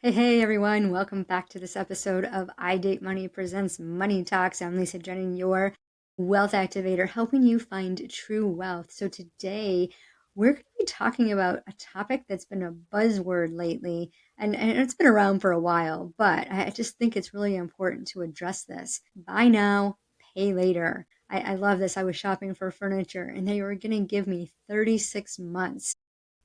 Hey everyone, welcome back to this episode of iDateMoney Presents Money Talks. I'm Lisa Drennon, your wealth activator, helping you find true wealth. So today we're going to be talking about a topic that's been a buzzword lately, and it's been around for a while, but I just think it's really important to address this. Buy now, pay later. I love this. I was shopping for furniture and they were going to give me 36 months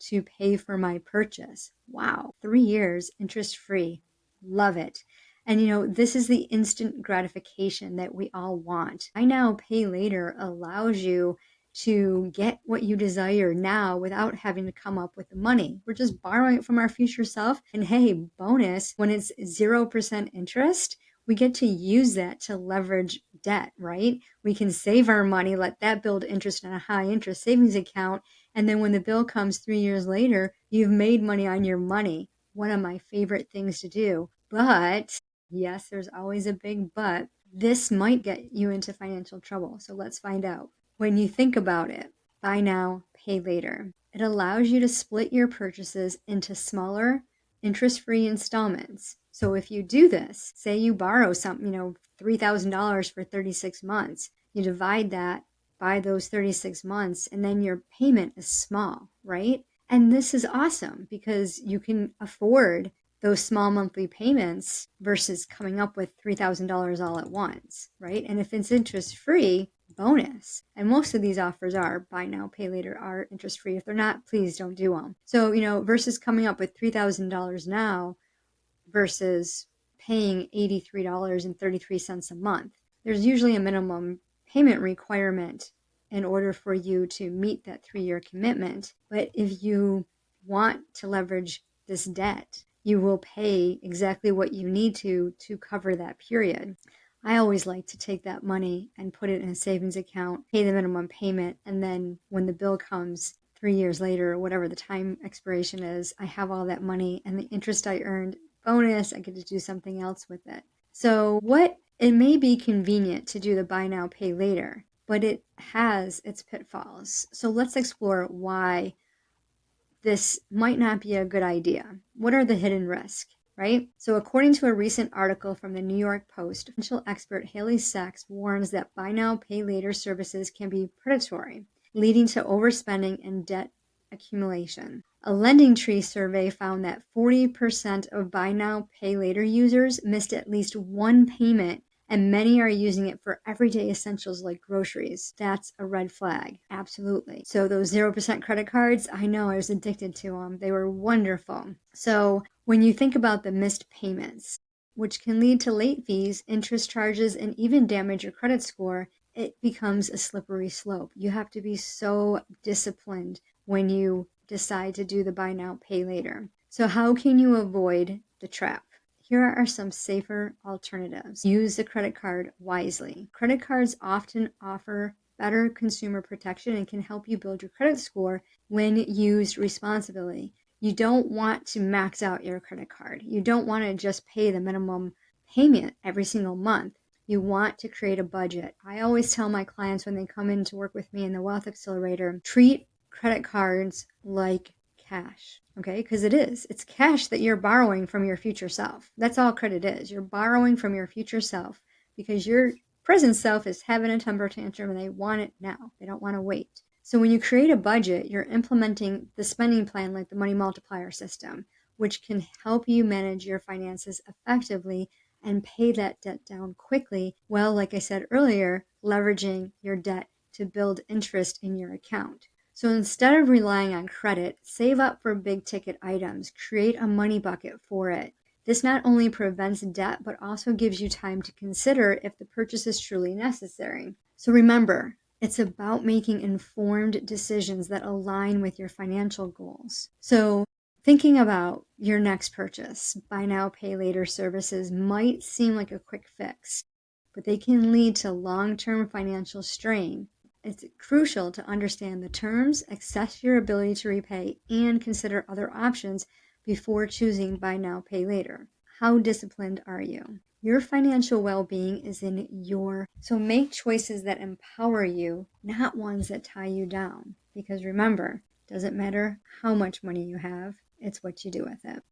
to pay for my purchase. Wow, 3 years interest free. Love it. And this is the instant gratification that we all want. Buy now, pay later allows you to get what you desire now without having to come up with the money. We're just borrowing it from our future self. And hey, bonus, when it's 0% interest, we get to use that to leverage debt, right? We can save our money, let that build interest in a high interest savings account. And then when the bill comes 3 years later, you've made money on your money. One of my favorite things to do. But yes, there's always a big but. This might get you into financial trouble. So let's find out. When you think about it, buy now, pay later. It allows you to split your purchases into smaller, interest-free installments. So if you do this, say you borrow something, $3,000 for 36 months, you divide that by those 36 months, and then your payment is small, right? And this is awesome because you can afford those small monthly payments versus coming up with $3,000 all at once, right? And if it's interest free, bonus. And most of these offers are buy now, pay later, are interest free. If they're not, please don't do them. So, versus coming up with $3,000 now versus paying $83.33 a month, there's usually a minimum payment requirement in order for you to meet that 3-year commitment. But if you want to leverage this debt, you will pay exactly what you need to cover that period. I always like to take that money and put it in a savings account, pay the minimum payment, and then when the bill comes 3 years later, or whatever the time expiration is, I have all that money and the interest I earned, bonus, I get to do something else with it. So it may be convenient to do the buy now, pay later, but it has its pitfalls. So let's explore why this might not be a good idea. What are the hidden risks, right? So according to a recent article from the New York Post, financial expert Haley Sachs warns that buy now, pay later services can be predatory, leading to overspending and debt accumulation. A Lending Tree survey found that 40% of buy now, pay later users missed at least one payment, and many are using it for everyday essentials like groceries. That's a red flag. Absolutely. So those 0% credit cards, I know I was addicted to them. They were wonderful. So when you think about the missed payments, which can lead to late fees, interest charges, and even damage your credit score, it becomes a slippery slope. You have to be so disciplined when you decide to do the buy now, pay later. So how can you avoid the trap? Here are some safer alternatives. Use the credit card wisely. Credit cards often offer better consumer protection and can help you build your credit score when used responsibly. You don't want to max out your credit card. You don't want to just pay the minimum payment every single month. You want to create a budget. I always tell my clients when they come in to work with me in the Wealth Accelerator, treat credit cards like cash, okay? Because it's cash that you're borrowing from your future self. That's all credit is. You're borrowing from your future self because your present self is having a temper tantrum and they want it now. They don't want to wait. So when you create a budget, you're implementing the spending plan like the money multiplier system, which can help you manage your finances effectively and pay that debt down quickly. Well, like I said earlier, leveraging your debt to build interest in your account. So instead of relying on credit, save up for big ticket items. Create a money bucket for it. This not only prevents debt, but also gives you time to consider if the purchase is truly necessary. So remember, it's about making informed decisions that align with your financial goals. So thinking about your next purchase, buy now, pay later services might seem like a quick fix, but they can lead to long-term financial strain. It's crucial to understand the terms, assess your ability to repay, and consider other options before choosing buy now, pay later. How disciplined are you? Your financial well-being is in so make choices that empower you, not ones that tie you down. Because remember, it doesn't matter how much money you have, it's what you do with it.